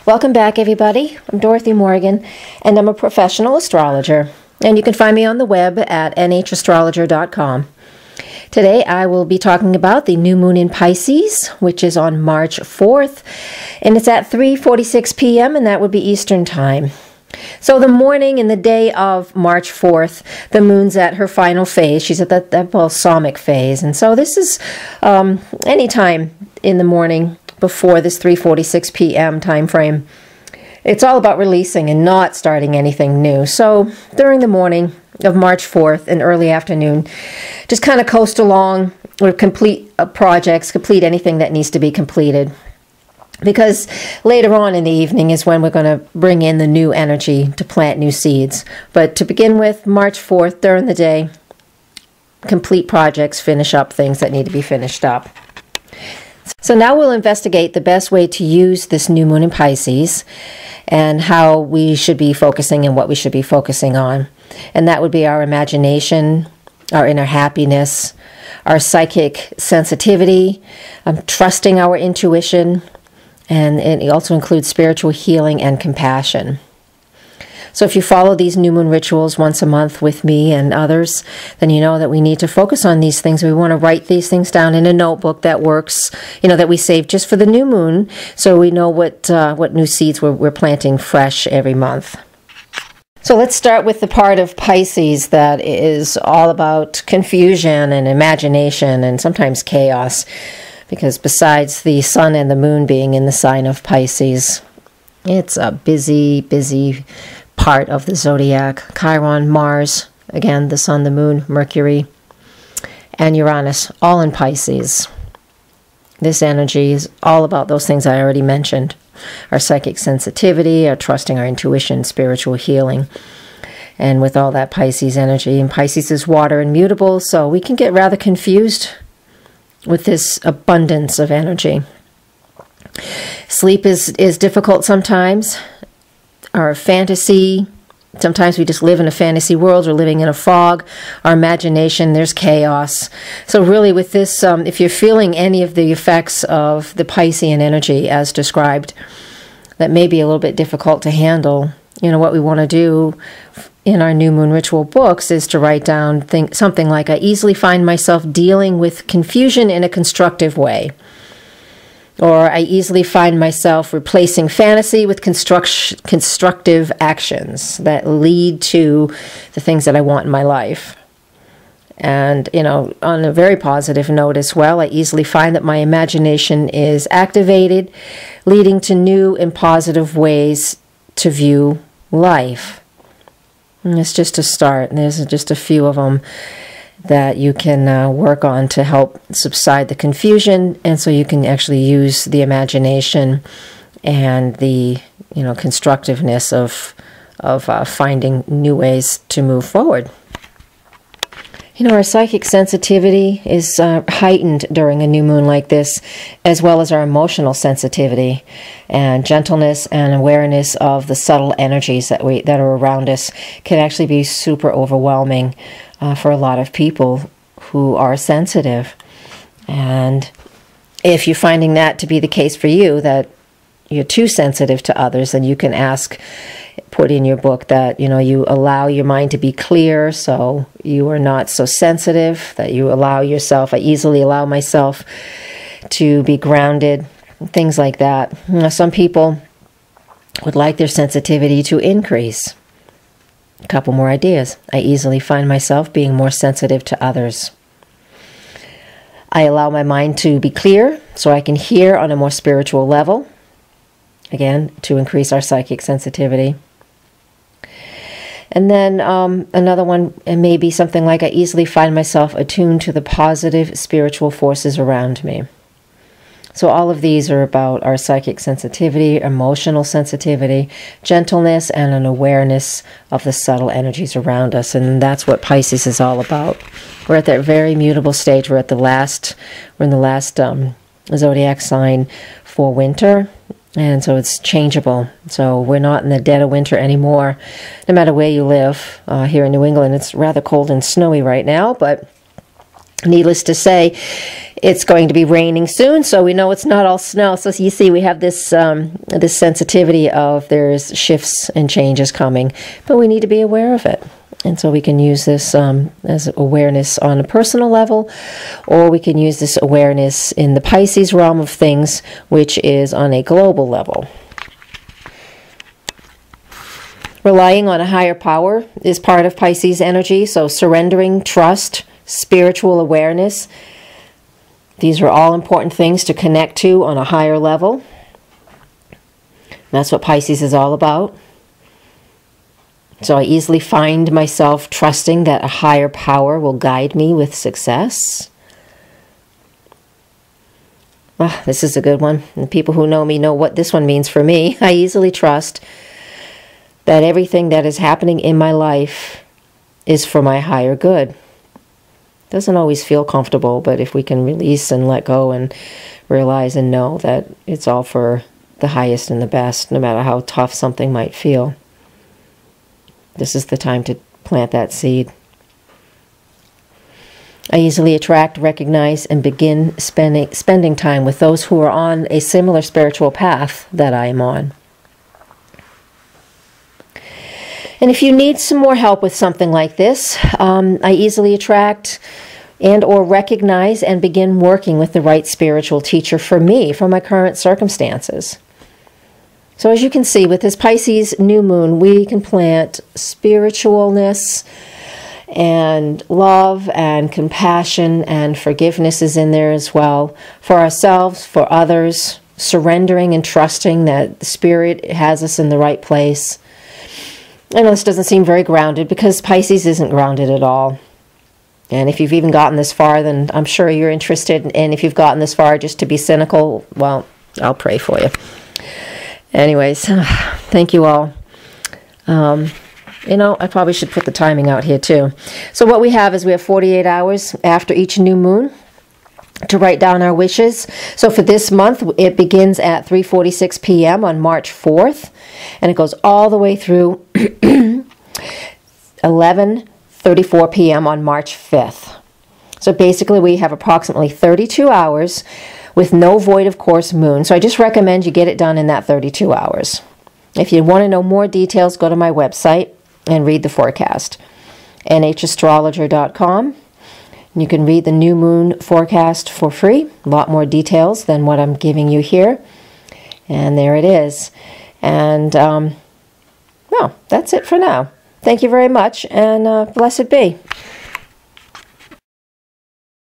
Welcome back, everybody. I'm Dorothy Morgan, and I'm a professional astrologer. And you can find me on the web at nhastrologer.com. Today, I will be talking about the new moon in Pisces, which is on March 4th, and it's at 3:46 p.m., and that would be Eastern Time. So the morning and the day of March 4th, the moon's at her final phase. She's at that balsamic phase. And so this is any time in the morning before this 3:46 p.m. time frame. It's all about releasing and not starting anything new. So during the morning of March 4th and early afternoon, just kind of coast along or complete projects, complete anything that needs to be completed. Because later on in the evening is when we're going to bring in the new energy to plant new seeds. But to begin with, March 4th, during the day, complete projects, finish up things that need to be finished up. So now we'll investigate the best way to use this new moon in Pisces and how we should be focusing and what we should be focusing on. And that would be our imagination, our inner happiness, our psychic sensitivity, trusting our intuition, and it also includes spiritual healing and compassion. So if you follow these new moon rituals once a month with me and others, then you know that we need to focus on these things. We want to write these things down in a notebook that works, that we save just for the new moon, so we know what new seeds we're planting fresh every month. So let's start with the part of Pisces that is all about confusion and imagination and sometimes chaos, because besides the sun and the moon being in the sign of Pisces, it's a busy, busy part of the zodiac. Chiron, Mars, again, the sun, the moon, Mercury, and Uranus, all in Pisces. This energy is all about those things I already mentioned. Our psychic sensitivity, our trusting our intuition, spiritual healing. And with all that Pisces energy, and Pisces is water and mutable, so we can get rather confused with this abundance of energy. Sleep is difficult sometimes. Our fantasy, sometimes we just live in a fantasy world. We're living in a fog. Our imagination, there's chaos. So really with this, if you're feeling any of the effects of the Piscean energy as described, that may be a little bit difficult to handle. What we want to do in our new moon ritual books is to write down something like, I easily find myself dealing with confusion in a constructive way. Or I easily find myself replacing fantasy with constructive actions that lead to the things that I want in my life. And, on a very positive note as well, I easily find that my imagination is activated, leading to new and positive ways to view life. And it's just a start. And there's just a few of them that you can work on to help subside the confusion, and so you can actually use the imagination and the constructiveness of finding new ways to move forward. Our psychic sensitivity is heightened during a new moon like this, as well as our emotional sensitivity and gentleness and awareness of the subtle energies that are around us can actually be super overwhelming for a lot of people who are sensitive. And if you're finding that to be the case for you, that you're too sensitive to others, then you can put in your book that, you allow your mind to be clear, so you are not so sensitive, that you allow yourself, I easily allow myself to be grounded, things like that. Some people would like their sensitivity to increase. A couple more ideas. I easily find myself being more sensitive to others. I allow my mind to be clear so I can hear on a more spiritual level. Again, to increase our psychic sensitivity. And then another one, and maybe something like I easily find myself attuned to the positive spiritual forces around me. So all of these are about our psychic sensitivity, emotional sensitivity, gentleness, and an awareness of the subtle energies around us. And that's what Pisces is all about. We're at that very mutable stage. We're in the last zodiac sign for winter. And so it's changeable. So we're not in the dead of winter anymore, no matter where you live. Here in New England, it's rather cold and snowy right now, but needless to say, It's going to be raining soon, so we know it's not all snow. So you see, we have this this sensitivity of there's shifts and changes coming, but we need to be aware of it. And so we can use this as awareness on a personal level, or we can use this awareness in the Pisces realm of things, which is on a global level. Relying on a higher power is part of Pisces energy, so surrendering, trust, spiritual awareness. These are all important things to connect to on a higher level. That's what Pisces is all about. So I easily find myself trusting that a higher power will guide me with success. This is a good one. And people who know me know what this one means for me. I easily trust that everything that is happening in my life is for my higher good. Doesn't always feel comfortable, but if we can release and let go and realize and know that it's all for the highest and the best, no matter how tough something might feel. This is the time to plant that seed. I easily attract, recognize, and begin spending time with those who are on a similar spiritual path that I am on. And if you need some more help with something like this, I easily attract and or recognize and begin working with the right spiritual teacher for me, for my current circumstances. So as you can see, with this Pisces new moon, we can plant spiritualness and love and compassion and forgiveness is in there as well, for ourselves, for others, surrendering and trusting that the Spirit has us in the right place. I know this doesn't seem very grounded because Pisces isn't grounded at all. And if you've even gotten this far, then I'm sure you're interested. And if you've gotten this far just to be cynical, well, I'll pray for you. Anyways, thank you all. You know, I probably should put the timing out here too. So what we have is we have 48 hours after each new moon to write down our wishes. So for this month, it begins at 3:46 p.m. on March 4th, and it goes all the way through 11:34 p.m. on March 5th. So basically, we have approximately 32 hours with no void of course moon. So I just recommend you get it done in that 32 hours. If you want to know more details, go to my website and read the forecast, nhastrologer.com. You can read the new moon forecast for free, a lot more details than what I'm giving you here. And there it is. And, well, that's it for now. Thank you very much, and blessed be.